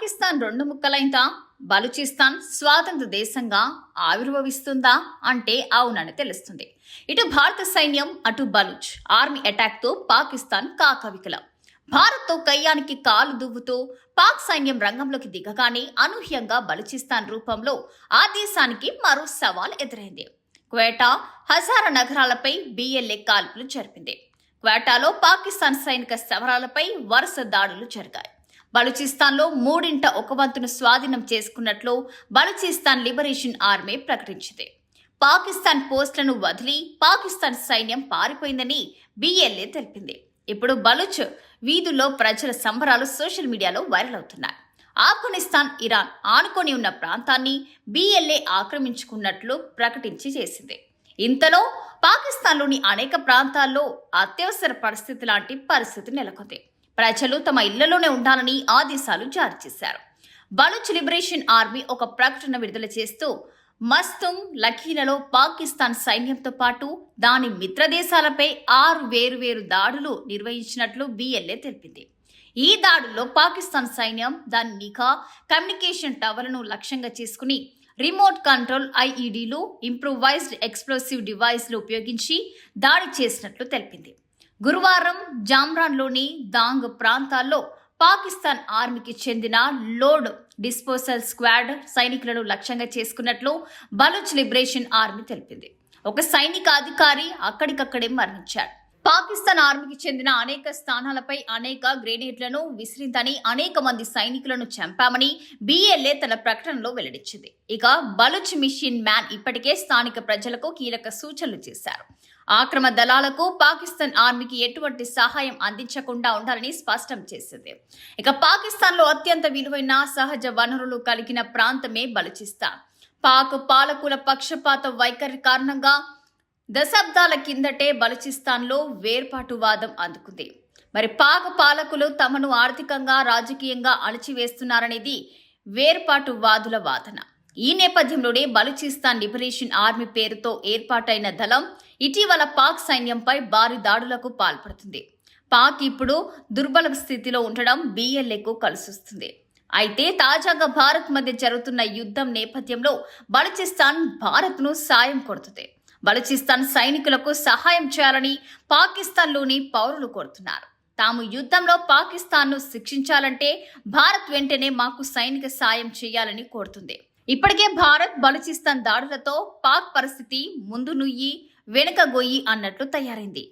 పాకిస్తాన్ రెండు ముక్కలైందా? బలూచిస్తాన్ స్వాతంత్ర దేశంగా ఆవిర్భవిస్తుందా అంటే అవునని తెలుస్తుంది. ఇటు భారత సైన్యం, అటు బలూచ్ ఆర్మీ అటాక్ తో పాకిస్తాన్ కాకవికలం. భారత్ తో కయ్యానికి కాలు దువ్వుతూ పాక్ సైన్యం రంగంలోకి దిగగానే అనూహ్యంగా బలూచిస్తాన్ రూపంలో ఆ దేశానికి మరో సవాల్ ఎదురైంది. క్వేటా, హజారా నగరాలపై బిఎల్ఏ కాల్పులు జరిపింది. క్వేటాలో పాకిస్తాన్ సైనిక స్థావరాలపై వరుస దాడులు జరిగాయి. బలూచిస్తాన్లో మూడింట ఒక వంతును స్వాధీనం చేసుకున్నట్లు బలూచిస్తాన్ లిబరేషన్ ఆర్మీ ప్రకటించింది. పాకిస్తాన్ పోస్టులను వదిలి పాకిస్తాన్ సైన్యం పారిపోయిందని బిఎల్ఏ తెలిపింది. ఇప్పుడు బలూచ్ వీధుల్లో ప్రజల సంబరాలు సోషల్ మీడియాలో వైరల్ అవుతున్నాయి. ఆఫ్ఘనిస్తాన్, ఇరాన్ ఆనుకొని ఉన్న ప్రాంతాన్ని బిఎల్ఏ ఆక్రమించుకున్నట్లు ప్రకటించి చేసింది. ఇంతలో పాకిస్తాన్లోని అనేక ప్రాంతాల్లో అత్యవసర పరిస్థితి లాంటి పరిస్థితి నెలకొంది. ప్రజలు తమ ఇళ్లలోనే ఉండాలని ఆదేశాలు జారీ చేశారు. బలూచ్ లిబరేషన్ ఆర్మీ ఒక ప్రకటన విడుదల చేస్తూ మస్తుంగ్, లఖీలలో పాకిస్తాన్ సైన్యంతో పాటు దాని మిత్రదేశాలపై 6 వేరువేరు దాడులు నిర్వహించినట్లు బిఎల్ఏ తెలిపింది. ఈ దాడుల్లో పాకిస్తాన్ సైన్యం దాని నిఘా, కమ్యూనికేషన్ టవర్లను లక్ష్యంగా చేసుకుని రిమోట్ కంట్రోల్ ఐఈడీలు, ఇంప్రూవైజ్డ్ ఎక్స్ప్లోసివ్ డివైస్లు ఉపయోగించి దాడి చేసినట్లు తెలిపింది. గురువారం జామ్రాన్లోని దాంగ్ ప్రాంతాల్లో పాకిస్తాన్ ఆర్మీకి చెందిన లోడ్ డిస్పోజల్ స్క్వాడ్ సైనికులను లక్ష్యంగా చేసుకున్నట్లు బలూచ్ లిబరేషన్ ఆర్మీ తెలిపింది. ఒక సైనిక అధికారి అక్కడికక్కడే మరణించాడు. పాకిస్తాన్ ఆర్మీకి చెందిన అనేక స్థానాలపై అనేక గ్రెనేడ్లను విసిరిందని, అనేక మంది సైనికులను చంపామని బిఎల్ఏ తన ప్రకటనలో వెల్లడించింది. ఇక బలూచ్ మిషన్ మ్యాన్ ఇప్పటికే స్థానిక ప్రజలకు కీలక సూచనలు చేశారు. ఆక్రమ దళాలకు పాకిస్తాన్ ఆర్మీకి ఎటువంటి సహాయం అందించకుండా ఉండాలని స్పష్టం చేసింది. ఇక పాకిస్తాన్లో అత్యంత విలువైన సహజ వనరులు కలిగిన ప్రాంతమే బలూచిస్తాన్. పాక్ పాలకుల పక్షపాత వైఖరి కారణంగా దశాబ్దాల కిందటే బలూచిస్తాన్లో వేర్పాటువాదం అందుకుంది. మరి పాక్ పాలకులు తమను ఆర్థికంగా, రాజకీయంగా అణచివేస్తున్నారనేది వేర్పాటువాదుల వాదన. ఈ నేపథ్యంలోనే బలూచిస్తాన్ లిబరేషన్ ఆర్మీ పేరుతో ఏర్పాటైన దళం ఇటీవల పాక్ సైన్యంపై భారీ దాడులకు పాల్పడుతుంది. పాక్ ఇప్పుడు దుర్బల స్థితిలో ఉండడం బిఎల్ఏకు కలిసొస్తుంది. అయితే తాజాగా భారత్ మధ్య జరుగుతున్న యుద్ధం నేపథ్యంలో బలూచిస్తాన్ భారత్ను సాయం కోరుతుంది. బలూచిస్తాన్ సైనికులకు సహాయం చేయాలని పాకిస్తాన్లోని పౌరులు కోరుతున్నారు. తాము యుద్ధంలో పాకిస్తాన్ను శిక్షించాలంటే భారత్ వెంటనే మాకు సైనిక సాయం చేయాలని కోరుతుంది. ఇప్పటికే భారత్ బలూచిస్తాన్ దాడులతో పాక్ పరిస్థితి ముందు నుయ్యి వెనుక గొయ్యి అన్నట్లు తయారైంది.